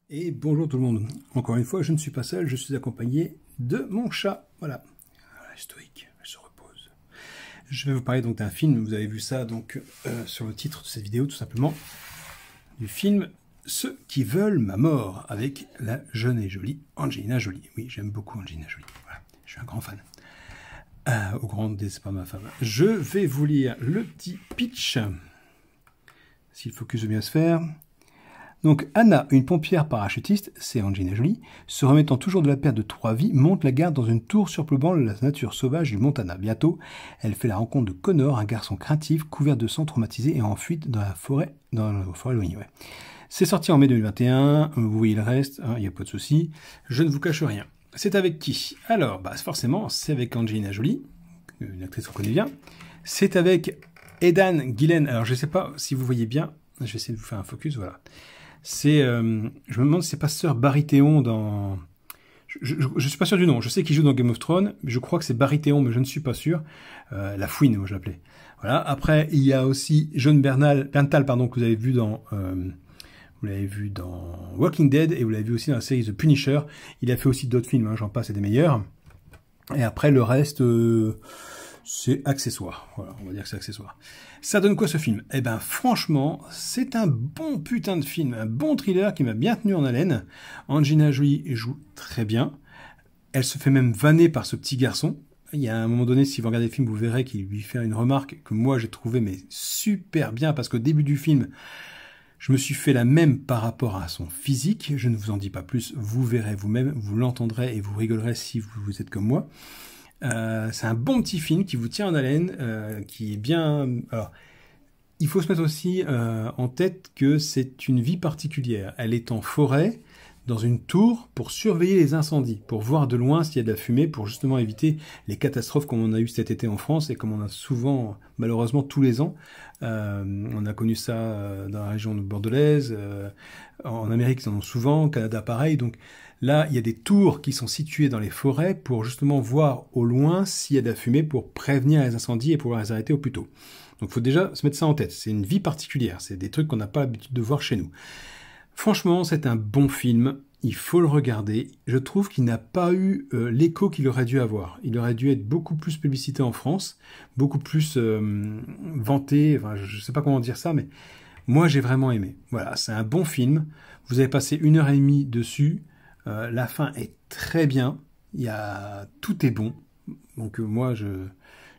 Et bonjour tout le monde. Encore une fois, je ne suis pas seul, je suis accompagné de mon chat. Voilà. Elle est stoïque, elle se repose. Je vais vous parler donc d'un film, vous avez vu ça donc sur le titre de cette vidéo tout simplement, du film Ceux qui veulent ma mort, avec la jeune et jolie Angelina Jolie. Oui, j'aime beaucoup Angelina Jolie, voilà. Je suis un grand fan. Au grand désespoir de ma femme. Je vais vous lire le petit pitch, si le focus veut bien se faire. Donc Anna, une pompière parachutiste, c'est Angelina Jolie, se remettant toujours de la perte de 3 vies, monte la garde dans une tour surplombant la nature sauvage du Montana. Bientôt, elle fait la rencontre de Connor, un garçon craintif, couvert de sang, traumatisé et en fuite dans la forêt éloignée. Ouais. C'est sorti en mai 2021, vous voyez le reste, il n'y a pas de souci, je ne vous cache rien. C'est avec qui? Alors, forcément, c'est avec Angelina Jolie, une actrice qu'on connaît bien. C'est avec Aidan Gillen, alors je ne sais pas si vous voyez bien, je vais essayer de vous faire un focus, voilà. C'est, je me demande si c'est pas Sir Baratheon dans... Je suis pas sûr du nom, je sais qu'il joue dans Game of Thrones, mais je crois que c'est Baratheon, mais je ne suis pas sûr. La fouine, moi je l'appelais. Voilà. Après, il y a aussi Jon Bernthal, pardon, que vous avez vu dans... vous l'avez vu dans Walking Dead, et vous l'avez vu aussi dans la série The Punisher. Il a fait aussi d'autres films, hein, j'en passe, et des meilleurs. Et après, le reste... c'est accessoire, voilà, on va dire que c'est accessoire. Ça donne quoi ce film? Eh ben franchement, c'est un bon putain de film, un bon thriller qui m'a bien tenu en haleine. Angelina Jolie joue très bien, elle se fait même vanner par ce petit garçon. Il y a un moment donné, si vous regardez le film, vous verrez qu'il lui fait une remarque que moi j'ai trouvé mais super bien, parce qu'au début du film, je me suis fait la même par rapport à son physique. Je ne vous en dis pas plus, vous verrez vous-même, vous l'entendrez et vous rigolerez si vous êtes comme moi. C'est un bon petit film qui vous tient en haleine, qui est bien... Alors, il faut se mettre aussi en tête que c'est une vie particulière. Elle est en forêt, dans une tour, pour surveiller les incendies, pour voir de loin s'il y a de la fumée, pour justement éviter les catastrophes comme on a eu cet été en France et comme on a souvent, malheureusement, tous les ans. On a connu ça dans la région bordelaise, en Amérique, ils en ont souvent, au Canada pareil, donc... Là, il y a des tours qui sont situées dans les forêts pour justement voir au loin s'il y a de la fumée pour prévenir les incendies et pouvoir les arrêter au plus tôt. Donc il faut déjà se mettre ça en tête. C'est une vie particulière. C'est des trucs qu'on n'a pas l'habitude de voir chez nous. Franchement, c'est un bon film. Il faut le regarder. Je trouve qu'il n'a pas eu l'écho qu'il aurait dû avoir. Il aurait dû être beaucoup plus publicité en France, beaucoup plus vanté. Enfin, je ne sais pas comment dire ça, mais moi, j'ai vraiment aimé. Voilà, c'est un bon film. Vous avez passé 1h30 dessus. La fin est très bien, tout est bon, donc moi je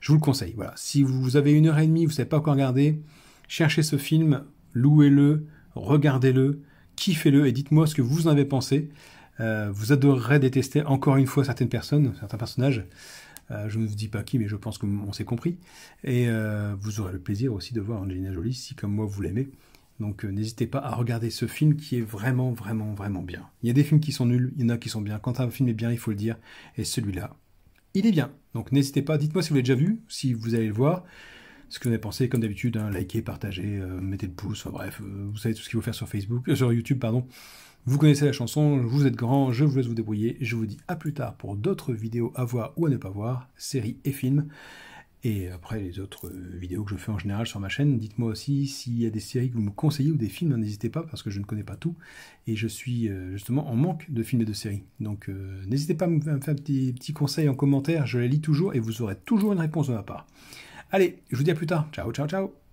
vous le conseille. Voilà. Si vous avez 1h30, vous ne savez pas quoi regarder, cherchez ce film, louez-le, regardez-le, kiffez-le et dites-moi ce que vous en avez pensé. Vous adorerez détester encore une fois certaines personnes, certains personnages. Je ne vous dis pas qui, mais je pense qu'on s'est compris. Et vous aurez le plaisir aussi de voir Angelina Jolie si comme moi vous l'aimez. Donc n'hésitez pas à regarder ce film qui est vraiment, vraiment, vraiment bien. Il y a des films qui sont nuls, il y en a qui sont bien. Quand un film est bien, il faut le dire. Et celui-là, il est bien. Donc n'hésitez pas, dites-moi si vous l'avez déjà vu, si vous allez le voir. Ce que vous en avez pensé, comme d'habitude, hein, likez, partagez, mettez le pouce, enfin, bref, vous savez tout ce qu'il faut faire sur sur YouTube, pardon. Vous connaissez la chanson, vous êtes grand, je vous laisse vous débrouiller. Je vous dis à plus tard pour d'autres vidéos à voir ou à ne pas voir, séries et films. Et après, les autres vidéos que je fais en général sur ma chaîne, dites-moi aussi s'il y a des séries que vous me conseillez ou des films, n'hésitez pas, parce que je ne connais pas tout, et je suis justement en manque de films et de séries. Donc n'hésitez pas à me faire un petit conseil en commentaire, je les lis toujours, et vous aurez toujours une réponse de ma part. Allez, je vous dis à plus tard, ciao, ciao, ciao.